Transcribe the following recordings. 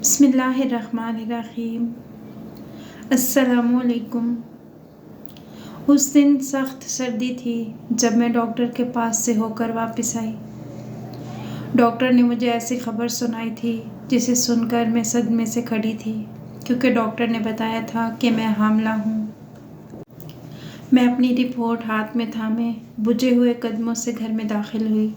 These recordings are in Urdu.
بسم اللہ الرحمن الرحیم۔ السلام علیکم۔ اس دن سخت سردی تھی جب میں ڈاکٹر کے پاس سے ہو کر واپس آئی۔ ڈاکٹر نے مجھے ایسی خبر سنائی تھی جسے سن کر میں صدمے سے کھڑی تھی، کیونکہ ڈاکٹر نے بتایا تھا کہ میں حاملہ ہوں۔ میں اپنی رپورٹ ہاتھ میں تھامے بجھے ہوئے قدموں سے گھر میں داخل ہوئی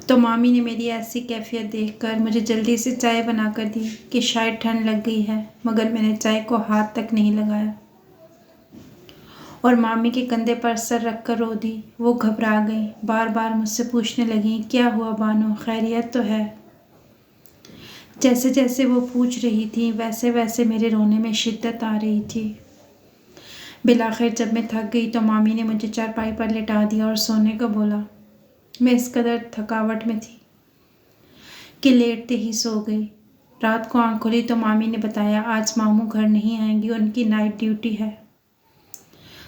تو مامی نے میری ایسی کیفیت دیکھ کر مجھے جلدی سے چائے بنا کر دی کہ شاید ٹھنڈ لگ گئی ہے، مگر میں نے چائے کو ہاتھ تک نہیں لگایا اور مامی کے کندھے پر سر رکھ کر رو دی۔ وہ گھبرا گئیں، بار بار مجھ سے پوچھنے لگیں، کیا ہوا بانو، خیریت تو ہے؟ جیسے جیسے وہ پوچھ رہی تھیں ویسے ویسے میرے رونے میں شدت آ رہی تھی۔ بالآخر جب میں تھک گئی تو مامی نے مجھے چارپائی پر لٹا دیا اور سونے کو بولا۔ میں اس قدر تھکاوٹ میں تھی کہ لیٹتے ہی سو گئی۔ رات کو آنکھ کھلی تو مامی نے بتایا آج ماموں گھر نہیں آئیں گی، ان کی نائٹ ڈیوٹی ہے۔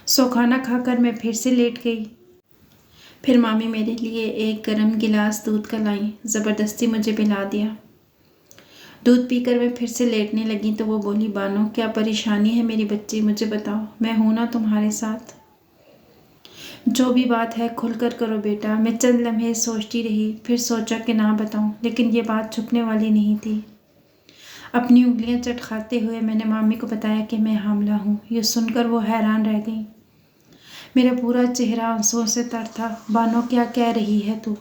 سو کھانا کھا کر میں پھر سے لیٹ گئی۔ پھر مامی میرے لیے ایک گرم گلاس دودھ کا لائیں، زبردستی مجھے پلا دیا۔ دودھ پی کر میں پھر سے لیٹنے لگی تو وہ بولی، بانو کیا پریشانی ہے میری بچی، مجھے بتاؤ، میں ہوں نا تمہارے ساتھ۔ جو بھی بات ہے کھل کر کرو بیٹا۔ میں چند لمحے سوچتی رہی، پھر سوچا کہ نہ بتاؤں، لیکن یہ بات چھپنے والی نہیں تھی۔ اپنی انگلیاں چٹکھاتے ہوئے میں نے مامی کو بتایا کہ میں حاملہ ہوں۔ یہ سن کر وہ حیران رہ گئیں۔ میرا پورا چہرہ آنسوؤں سے تر تھا۔ بانو کیا کہہ رہی ہے تو؟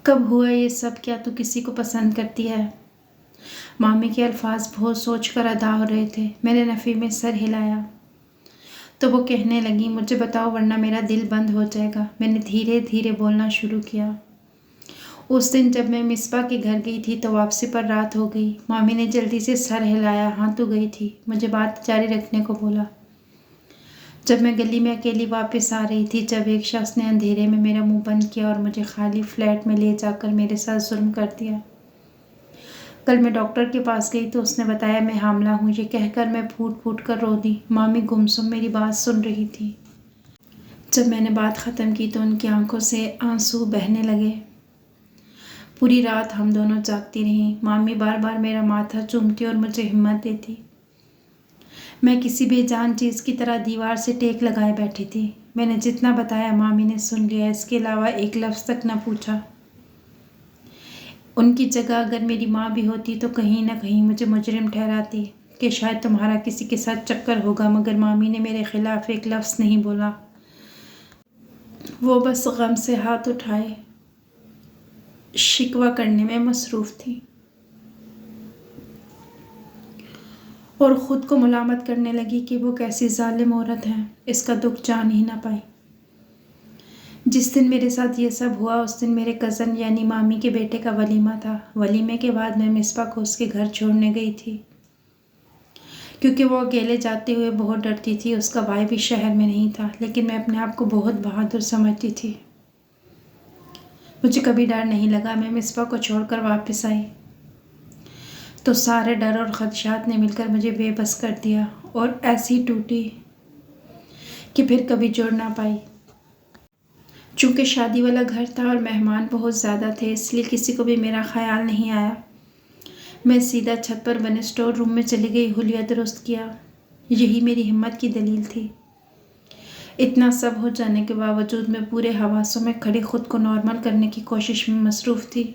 کب ہوا یہ سب؟ کیا تو کسی کو پسند کرتی ہے؟ مامی کے الفاظ بہت سوچ کر ادا ہو رہے تھے۔ میں نے نفی میں سر ہلایا تو وہ کہنے لگی، مجھے بتاؤ ورنہ میرا دل بند ہو جائے گا۔ میں نے دھیرے دھیرے بولنا شروع کیا۔ اس دن جب میں مصباح کے گھر گئی تھی تو واپسی پر رات ہو گئی۔ مامی نے جلدی سے سر ہلایا، ہاں تو گئی تھی، مجھے بات جاری رکھنے کو بولا۔ جب میں گلی میں اکیلی واپس آ رہی تھی، جب ایک شخص نے اندھیرے میں میرا منہ بند کیا اور مجھے خالی فلیٹ میں لے جا کر میرے ساتھ ظلم کر دیا۔ کل میں ڈاکٹر کے پاس گئی تو اس نے بتایا میں حاملہ ہوں۔ یہ کہہ کر میں پھوٹ پھوٹ کر رو دی۔ مامی گمسم میری بات سن رہی تھی۔ جب میں نے بات ختم کی تو ان کی آنکھوں سے آنسو بہنے لگے۔ پوری رات ہم دونوں جاگتی رہیں۔ مامی بار بار میرا ماتھا چومتی اور مجھے ہمت دیتی۔ میں کسی بے جان چیز کی طرح دیوار سے ٹیک لگائے بیٹھی تھی۔ میں نے جتنا بتایا مامی نے سن لیا، اس کے علاوہ ایک لفظ تک نہ پوچھا۔ ان کی جگہ اگر میری ماں بھی ہوتی تو کہیں نہ کہیں مجھے مجرم ٹھہراتی کہ شاید تمہارا کسی کے ساتھ چکر ہوگا، مگر مامی نے میرے خلاف ایک لفظ نہیں بولا۔ وہ بس غم سے ہاتھ اٹھائے شکوہ کرنے میں مصروف تھی اور خود کو ملامت کرنے لگی کہ وہ کیسی ظالم عورت ہے، اس کا دکھ جان ہی نہ پائی۔ جس دن میرے ساتھ یہ سب ہوا اس دن میرے کزن یعنی مامی کے بیٹے کا ولیمہ تھا۔ ولیمے کے بعد میں مصباح کو اس کے گھر چھوڑنے گئی تھی، کیونکہ وہ اکیلے جاتے ہوئے بہت ڈرتی تھی۔ اس کا بھائی بھی شہر میں نہیں تھا، لیکن میں اپنے آپ کو بہت بہادر سمجھتی تھی۔ مجھے کبھی ڈر نہیں لگا۔ میں مصباح کو چھوڑ کر واپس آئی تو سارے ڈر اور خدشات نے مل کر مجھے بے بس کر دیا اور ایسی ٹوٹی کہ پھر کبھی جڑ نہ پائی۔ چونکہ شادی والا گھر تھا اور مہمان بہت زیادہ تھے، اس لیے کسی کو بھی میرا خیال نہیں آیا۔ میں سیدھا چھت پر بنے اسٹور روم میں چلی گئی، حلیہ درست کیا۔ یہی میری ہمت کی دلیل تھی۔ اتنا سب ہو جانے کے باوجود میں پورے حواسوں میں کھڑی خود کو نارمل کرنے کی کوشش میں مصروف تھی۔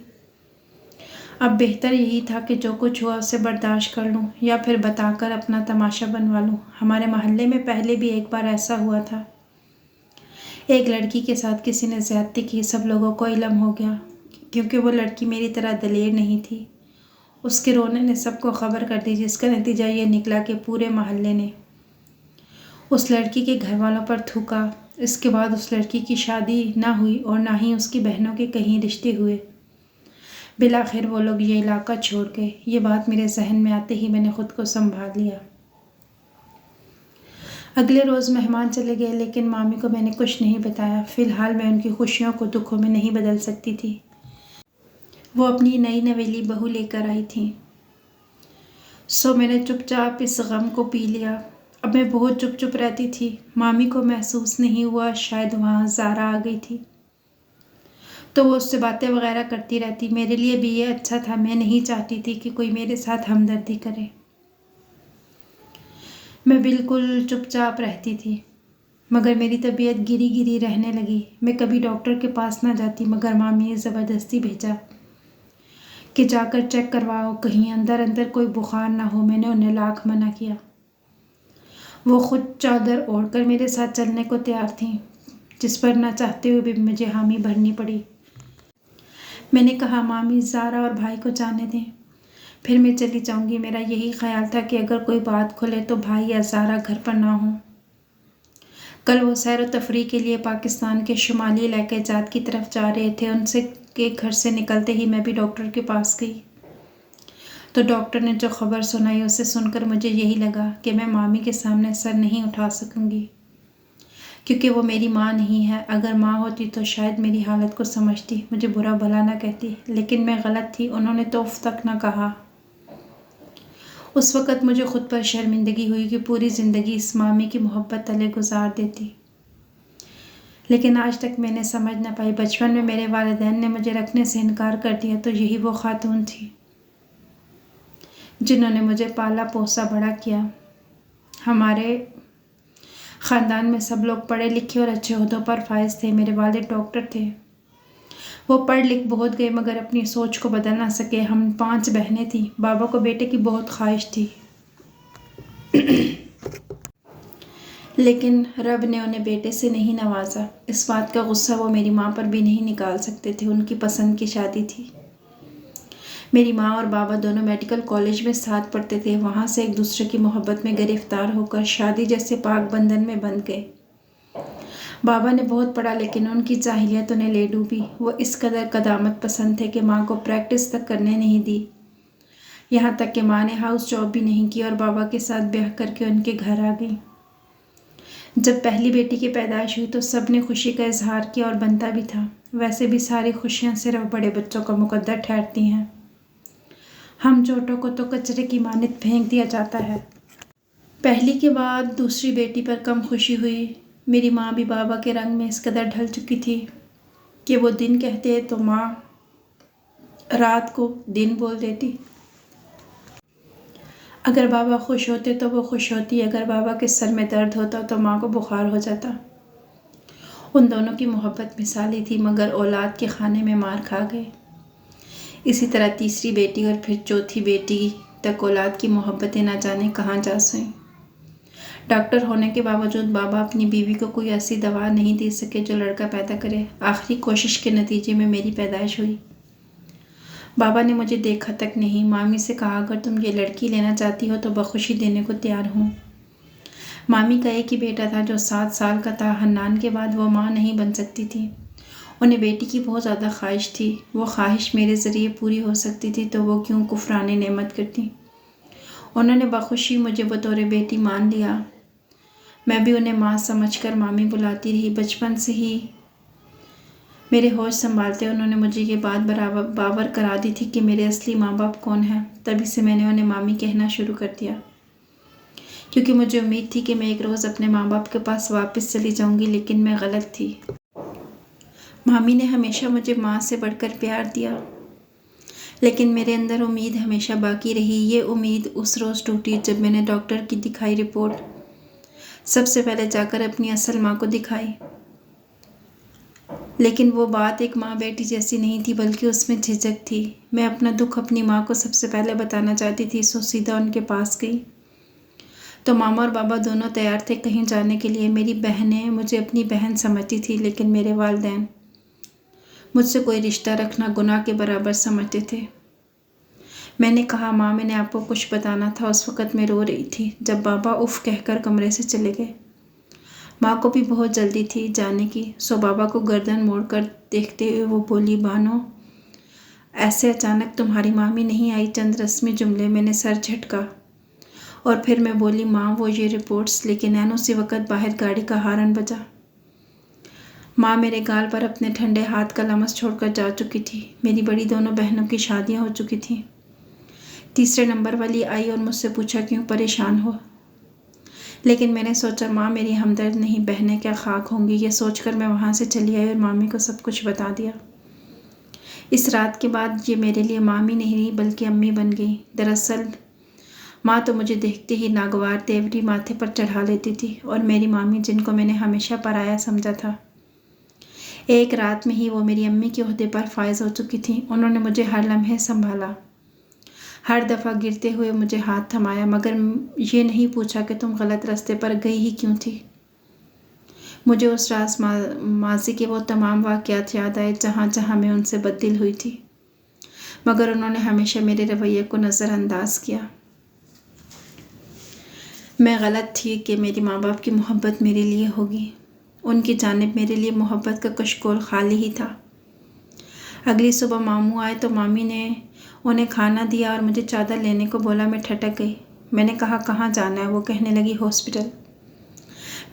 اب بہتر یہی تھا کہ جو کچھ ہوا اسے برداشت کر لوں یا پھر بتا کر اپنا تماشا بنوا لوں۔ ہمارے محلے میں پہلے بھی ایک بار ایسا ہوا تھا۔ ایک لڑکی کے ساتھ کسی نے زیادتی کی، سب لوگوں کو علم ہو گیا۔ کیونکہ وہ لڑکی میری طرح دلیر نہیں تھی، اس کے رونے نے سب کو خبر کر دی، جس کا نتیجہ یہ نکلا کہ پورے محلے نے اس لڑکی کے گھر والوں پر تھوکا۔ اس کے بعد اس لڑکی کی شادی نہ ہوئی اور نہ ہی اس کی بہنوں کے کہیں رشتے ہوئے۔ بالآخر وہ لوگ یہ علاقہ چھوڑ گئے۔ یہ بات میرے ذہن میں آتے ہی میں نے خود کو سنبھال لیا۔ اگلے روز مہمان چلے گئے، لیکن مامی کو میں نے کچھ نہیں بتایا۔ فی الحال میں ان کی خوشیوں کو دکھوں میں نہیں بدل سکتی تھی۔ وہ اپنی نئی نویلی بہو لے کر آئی تھیں، سو میں نے چپ چاپ اس غم کو پی لیا۔ اب میں بہت چپ چپ رہتی تھی۔ مامی کو محسوس نہیں ہوا، شاید وہاں زارا آ گئی تھی۔ تو وہ اس سے باتیں وغیرہ کرتی رہتی۔ میرے لیے بھی یہ اچھا تھا، میں نہیں چاہتی تھی کہ کوئی میرے ساتھ ہمدردی کرے۔ میں بالکل چپ چاپ رہتی تھی، مگر میری طبیعت گری گری رہنے لگی۔ میں کبھی ڈاکٹر کے پاس نہ جاتی، مگر مامی نے زبردستی بھیجا کہ جا کر چیک کرواؤ، کہیں اندر اندر کوئی بخار نہ ہو۔ میں نے انہیں لاکھ منع کیا۔ وہ خود چادر اوڑھ کر میرے ساتھ چلنے کو تیار تھیں، جس پر نہ چاہتے ہوئے بھی مجھے حامی بھرنی پڑی۔ میں نے کہا مامی زارا اور بھائی کو جانے دیں، پھر میں چلی جاؤں گی۔ میرا یہی خیال تھا کہ اگر کوئی بات کھلے تو بھائی یا زارا گھر پر نہ ہوں۔ کل وہ سیر و تفریح کے لیے پاکستان کے شمالی علاقے جات کی طرف جا رہے تھے۔ ان سے کے گھر سے نکلتے ہی میں بھی ڈاکٹر کے پاس گئی، تو ڈاکٹر نے جو خبر سنائی اسے سن کر مجھے یہی لگا کہ میں مامی کے سامنے سر نہیں اٹھا سکوں گی، کیونکہ وہ میری ماں نہیں ہے۔ اگر ماں ہوتی تو شاید میری حالت کو سمجھتی، مجھے برا بھلا نہ کہتی، لیکن میں غلط تھی، انہوں نے تو اف تک نہ کہا۔ اس وقت مجھے خود پر شرمندگی ہوئی کہ پوری زندگی اس مامی کی محبت تلے گزار دیتی، لیکن آج تک میں نے سمجھ نہ پائی۔ بچپن میں میرے والدین نے مجھے رکھنے سے انکار کر دیا تو یہی وہ خاتون تھی جنہوں نے مجھے پالا پوسا بڑا کیا۔ ہمارے خاندان میں سب لوگ پڑھے لکھے اور اچھے عہدوں پر فائز تھے۔ میرے والد ڈاکٹر تھے، وہ پڑھ لکھ بہت گئے مگر اپنی سوچ کو بدل نہ سکے۔ ہم 5 بہنیں تھیں۔ بابا کو بیٹے کی بہت خواہش تھی، لیکن رب نے انہیں بیٹے سے نہیں نوازا۔ اس بات کا غصہ وہ میری ماں پر بھی نہیں نکال سکتے تھے، ان کی پسند کی شادی تھی۔ میری ماں اور بابا دونوں میڈیکل کالج میں ساتھ پڑھتے تھے، وہاں سے ایک دوسرے کی محبت میں گرفتار ہو کر شادی جیسے پاک بندھن میں بندھ گئے۔ بابا نے بہت پڑھا لیکن ان کی جاہلیت انہیں لے ڈوبی۔ وہ اس قدر قدامت پسند تھے کہ ماں کو پریکٹس تک کرنے نہیں دی، یہاں تک کہ ماں نے ہاؤس جاب بھی نہیں کی اور بابا کے ساتھ بیاہ کر کے ان کے گھر آ گئی۔ جب پہلی بیٹی کی پیدائش ہوئی تو سب نے خوشی کا اظہار کیا اور بنتا بھی تھا۔ ویسے بھی ساری خوشیاں صرف بڑے بچوں کا مقدر ٹھہرتی ہیں، ہم چھوٹوں کو تو کچرے کی مانند پھینک دیا جاتا ہے۔ پہلی کے بعد دوسری بیٹی پر کم خوشی ہوئی۔ میری ماں بھی بابا کے رنگ میں اس قدر ڈھل چکی تھی کہ وہ دن کہتے تو ماں رات کو دن بول دیتی۔ اگر بابا خوش ہوتے تو وہ خوش ہوتی، اگر بابا کے سر میں درد ہوتا تو ماں کو بخار ہو جاتا۔ ان دونوں کی محبت مثالی تھی، مگر اولاد کے کھانے میں مار کھا گئے۔ اسی طرح تیسری بیٹی اور پھر چوتھی بیٹی تک اولاد کی محبتیں نہ جانے کہاں جا سوئیں۔ ڈاکٹر ہونے کے باوجود بابا اپنی بیوی کو کوئی ایسی دوا نہیں دے سکے جو لڑکا پیدا کرے۔ آخری کوشش کے نتیجے میں میری پیدائش ہوئی۔ بابا نے مجھے دیکھا تک نہیں۔ مامی سے کہا اگر تم یہ لڑکی لینا چاہتی ہو تو بخوشی دینے کو تیار ہوں۔ مامی کا ایک ہی بیٹا تھا جو 7 سال کا تھا۔ حنان کے بعد وہ ماں نہیں بن سکتی تھی، انہیں بیٹی کی بہت زیادہ خواہش تھی۔ وہ خواہش میرے ذریعے پوری ہو سکتی تھی تو وہ کیوں کفران نعمت کرتی۔ انہوں نے بخوشی مجھے بطور بیٹی مان لیا۔ میں بھی انہیں ماں سمجھ کر مامی بلاتی رہی۔ بچپن سے ہی میرے ہوش سنبھالتے انہوں نے مجھے یہ بات باور کرا دی تھی کہ میرے اصلی ماں باپ کون ہیں۔ تبھی سے میں نے انہیں مامی کہنا شروع کر دیا، کیونکہ مجھے امید تھی کہ میں ایک روز اپنے ماں باپ کے پاس واپس چلی جاؤں گی، لیکن میں غلط تھی۔ مامی نے ہمیشہ مجھے ماں سے بڑھ کر پیار دیا، لیکن میرے اندر امید ہمیشہ باقی رہی۔ یہ امید اس روز ٹوٹی جب میں نے ڈاکٹر کی دکھائی رپورٹ، سب سے پہلے جا کر اپنی اصل ماں کو دکھائی، لیکن وہ بات ایک ماں بیٹی جیسی نہیں تھی بلکہ اس میں جھجک تھی۔ میں اپنا دکھ اپنی ماں کو سب سے پہلے بتانا چاہتی تھی، سو سیدھا ان کے پاس گئی تو ماما اور بابا دونوں تیار تھے کہیں جانے کے لیے۔ میری بہنیں مجھے اپنی بہن سمجھتی تھی، لیکن میرے والدین مجھ سے کوئی رشتہ رکھنا گناہ کے برابر سمجھتے تھے۔ میں نے کہا ماں میں نے آپ کو کچھ بتانا تھا۔ اس وقت میں رو رہی تھی جب بابا اف کہہ کر کمرے سے چلے گئے۔ ماں کو بھی بہت جلدی تھی جانے کی، سو بابا کو گردن موڑ کر دیکھتے ہوئے وہ بولی بانو ایسے اچانک تمہاری مامی نہیں آئی۔ چند رسمی جملے، میں نے سر جھٹکا اور پھر میں بولی ماں وہ یہ رپورٹس، لیکن عین اسی وقت باہر گاڑی کا ہارن بجا۔ ماں میرے گال پر اپنے ٹھنڈے ہاتھ کا لمس چھوڑ کر جا چکی تھی۔ میری بڑی دونوں بہنوں کی شادیاں ہو چکی تھیں۔ تیسرے نمبر والی آئی اور مجھ سے پوچھا کیوں پریشان ہو، لیکن میں نے سوچا ماں میری ہمدرد نہیں، بہنیں کیا خاک ہوں گی۔ یہ سوچ کر میں وہاں سے چلی آئی اور مامی کو سب کچھ بتا دیا۔ اس رات کے بعد یہ میرے لیے مامی نہیں رہی بلکہ امی بن گئی۔ دراصل ماں تو مجھے دیکھتے ہی ناگوار تیوری ماتھے پر چڑھا لیتی تھی، اور میری مامی جن کو میں نے ہمیشہ پرایا سمجھا تھا، ایک رات میں ہی وہ میری امی کے عہدے پر فائز ہو چکی تھیں۔ انہوں نے مجھے ہر لمحے سنبھالا، ہر دفعہ گرتے ہوئے مجھے ہاتھ تھمایا، مگر یہ نہیں پوچھا کہ تم غلط راستے پر گئی ہی کیوں تھی۔ مجھے اس رات ماضی کے وہ تمام واقعات یاد آئے جہاں جہاں میں ان سے بددل ہوئی تھی، مگر انہوں نے ہمیشہ میرے رویے کو نظر انداز کیا۔ میں غلط تھی کہ میری ماں باپ کی محبت میرے لیے ہوگی۔ ان کی جانب میرے لیے محبت کا کشکول خالی ہی تھا۔ اگلی صبح ماموں آئے تو مامی نے انہیں کھانا دیا اور مجھے چادر لینے کو بولا۔ میں ٹھٹک گئی۔ میں نے کہا کہاں جانا ہے؟ وہ کہنے لگی ہاسپٹل۔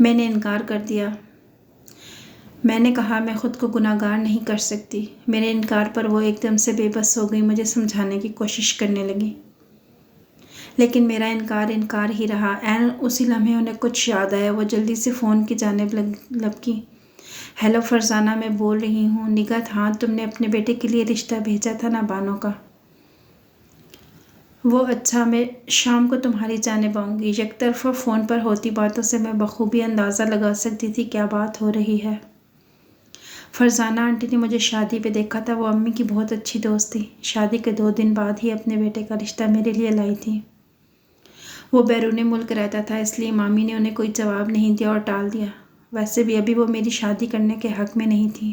میں نے انکار کر دیا۔ میں نے کہا میں خود کو گناہگار نہیں کر سکتی۔ میرے انکار پر وہ ایک دم سے بے بس ہو گئی، مجھے سمجھانے کی کوشش کرنے لگی، لیکن میرا انکار ہی رہا۔ عین اسی لمحے انہیں کچھ یاد آیا، وہ جلدی سے فون کی جانب لپکی۔ ہیلو فرزانہ، میں بول رہی ہوں۔ نگہت، ہاں تم نے اپنے بیٹے کے لیے رشتہ بھیجا تھا نا بانو کا؟ وہ اچھا، میں شام کو تمہاری جانب آؤں گی۔ یک طرفہ فون پر ہوتی باتوں سے میں بخوبی اندازہ لگا سکتی تھی کیا بات ہو رہی ہے۔ فرزانہ آنٹی نے مجھے شادی پہ دیکھا تھا، وہ امی کی بہت اچھی دوست تھی۔ شادی کے 2 دن بعد ہی اپنے بیٹے کا رشتہ میرے لیے لائی تھی۔ وہ بیرون ملک رہتا تھا، اس لیے مامی نے انہیں کوئی جواب نہیں دیا اور ٹال دیا۔ ویسے بھی ابھی وہ میری شادی کرنے کے حق میں نہیں تھی،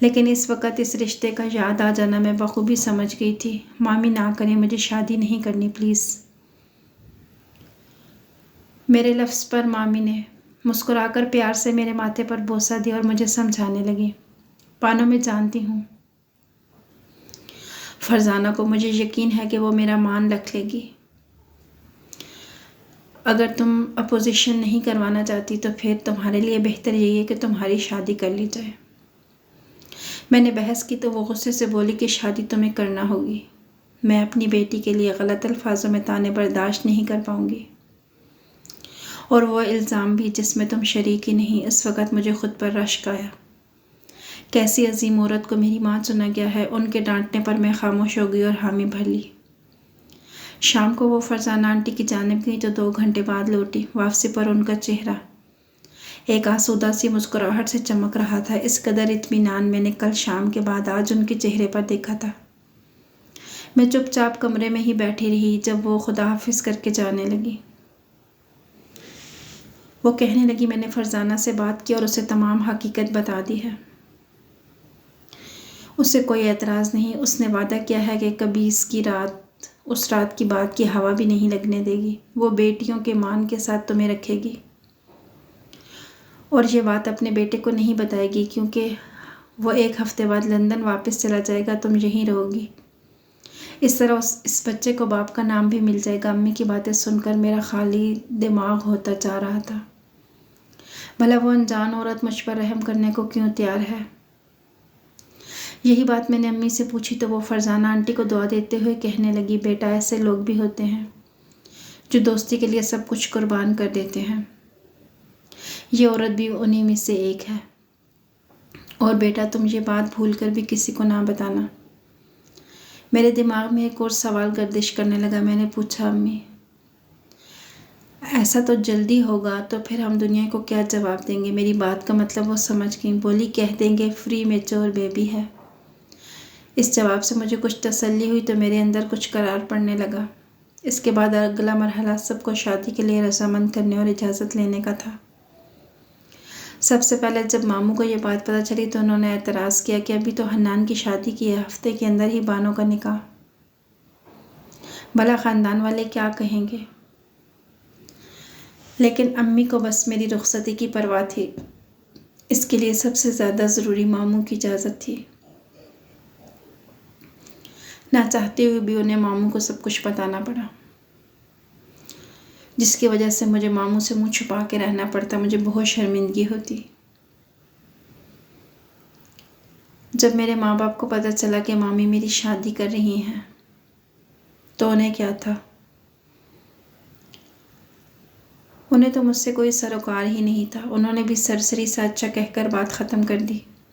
لیکن اس وقت اس رشتے کا یاد آ جانا میں بخوبی سمجھ گئی تھی۔ مامی نہ کریں، مجھے شادی نہیں کرنی پلیز۔ میرے لفظ پر مامی نے مسکرا کر پیار سے میرے ماتھے پر بوسہ دیا اور مجھے سمجھانے لگی۔ بانو، میں جانتی ہوں فرزانہ کو، مجھے یقین ہے کہ وہ میرا مان رکھ لے گی۔ اگر تم اپوزیشن نہیں کروانا چاہتی تو پھر تمہارے لیے بہتر یہی ہے کہ تمہاری شادی کر لی جائے۔ میں نے بحث کی تو وہ غصے سے بولی کہ شادی تمہیں کرنا ہوگی۔ میں اپنی بیٹی کے لیے غلط الفاظوں میں طعنے برداشت نہیں کر پاؤں گی، اور وہ الزام بھی جس میں تم شریک ہی نہیں۔ اس وقت مجھے خود پر رشک آیا۔ کیسی عظیم عورت کو میری ماں چنا گیا ہے۔ ان کے ڈانٹنے پر میں خاموش ہو گئی اور حامی بھر لی۔ شام کو وہ فرزانہ آنٹی کی جانب گئی جو 2 گھنٹے بعد لوٹی۔ واپسی پر ان کا چہرہ ایک آسودہ سی مسکراہٹ سے چمک رہا تھا۔ اس قدر اطمینان میں نے کل شام کے بعد آج ان کے چہرے پر دیکھا تھا۔ میں چپ چاپ کمرے میں ہی بیٹھی رہی جب وہ خدا حافظ کر کے جانے لگی۔ وہ کہنے لگی میں نے فرزانہ سے بات کی اور اسے تمام حقیقت بتا دی ہے۔ اسے کوئی اعتراض نہیں۔ اس نے وعدہ کیا ہے کہ کبھی اس رات کی بات کی ہوا بھی نہیں لگنے دے گی۔ وہ بیٹیوں کے مان کے ساتھ تمہیں رکھے گی، اور یہ بات اپنے بیٹے کو نہیں بتائے گی کیونکہ وہ 1 ہفتے بعد لندن واپس چلا جائے گا، تم یہیں رہو گی۔ اس طرح اس بچے کو باپ کا نام بھی مل جائے گا۔ امی کی باتیں سن کر میرا خالی دماغ ہوتا جا رہا تھا۔ بھلا وہ انجان عورت مجھ پر رحم کرنے کو کیوں تیار ہے؟ یہی بات میں نے امی سے پوچھی تو وہ فرزانہ آنٹی کو دعا دیتے ہوئے کہنے لگی، بیٹا ایسے لوگ بھی ہوتے ہیں جو دوستی کے لیے سب کچھ قربان کر دیتے ہیں۔ یہ عورت بھی انہی میں سے ایک ہے۔ اور بیٹا تم یہ بات بھول کر بھی کسی کو نہ بتانا۔ میرے دماغ میں ایک اور سوال گردش کرنے لگا۔ میں نے پوچھا، امی ایسا تو جلدی ہوگا تو پھر ہم دنیا کو کیا جواب دیں گے؟ میری بات کا مطلب وہ سمجھ گئی، بولی کہہ دیں گے فری میچور بیبی ہے۔ اس جواب سے مجھے کچھ تسلی ہوئی تو میرے اندر کچھ قرار پڑنے لگا۔ اس کے بعد اگلا مرحلہ سب کو شادی کے لیے رضامند کرنے اور اجازت لینے کا تھا۔ سب سے پہلے جب ماموں کو یہ بات پتہ چلی تو انہوں نے اعتراض کیا کہ ابھی تو حنان کی شادی کی ہے، ہفتے کے اندر ہی بانو کا نکاح، بھلا خاندان والے کیا کہیں گے؟ لیکن امی کو بس میری رخصتی کی پرواہ تھی۔ اس کے لیے سب سے زیادہ ضروری ماموں کی اجازت تھی۔ نہ چاہتے ہوئے بھی انہیں ماموں کو سب کچھ بتانا پڑا، جس کی وجہ سے مجھے ماموں سے منہ چھپا کے رہنا پڑتا۔ مجھے بہت شرمندگی ہوتی۔ جب میرے ماں باپ کو پتہ چلا کہ مامی میری شادی کر رہی ہیں تو انہیں کیا تھا؟ انہیں تو مجھ سے کوئی سروکار ہی نہیں تھا۔ انہوں نے بھی سرسری سا اچھا کہہ کر بات ختم کر دی۔